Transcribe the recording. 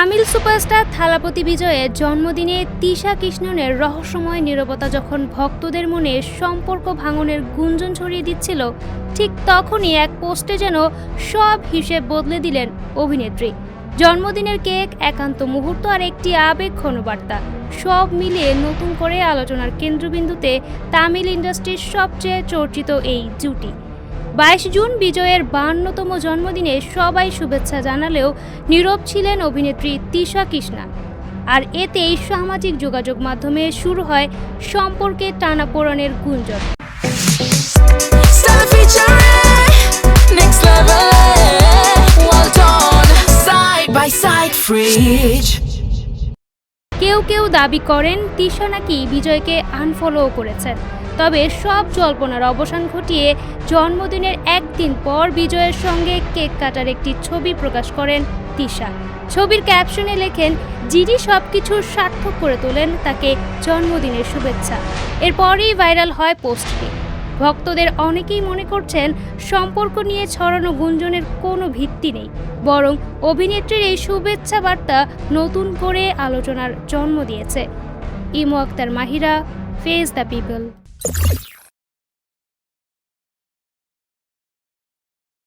Tamil superstar Thalapathy বিজয়ের জন্মদিনে তিশা কৃষ্ণনের রহস্যময় নীরবতা যখন ভক্তদের মনে সম্পর্ক ভাঙনের গুঞ্জন ছড়িয়ে দিচ্ছিল, ঠিক তখনই এক পোস্টে যেন সব হিসেব বদলে দিলেন অভিনেত্রী। জন্মদিনের কেক, একান্ত মুহূর্ত আর একটি আবেগঘন বার্তা, সব মিলিয়ে নতুন করে আলোচনার কেন্দ্রবিন্দুতে তামিল ইন্ডাস্ট্রির সবচেয়ে চর্চিত এই জুটি। 22 জুন বিজয়ের 52তম জন্মদিনে সবাই শুভেচ্ছা জানালেও নীরব ছিলেন অভিনেত্রী তিশা কৃষ্ণা। আর এতেই সামাজিক যোগাযোগ মাধ্যমে শুরু হয় সম্পর্কে টানাপোড়েনের গুঞ্জন। কেউ কেউ দাবি করেন তিশা নাকি বিজয়কে আনফলো করেছেন। তবে সব জল্পনার অবসান ঘটিয়ে জন্মদিনের একদিন পর বিজয়ের সঙ্গে কেক কাটার একটি ছবি প্রকাশ করেন তিশা। ছবির ক্যাপশনে লেখেন, যিনি সবকিছু সার্থক করে তোলেন তাকে জন্মদিনের শুভেচ্ছা। এরপরই ভাইরাল হয় পোস্টটি। ভক্তদের অনেকেই মনে করছেন সম্পর্ক নিয়ে ছড়ানো গুঞ্জনের কোনো ভিত্তি নেই, বরং অভিনেত্রীর এই শুভেচ্ছা বার্তা নতুন করে আলোচনার জন্ম দিয়েছে। Imo Akter Mahira, face the people.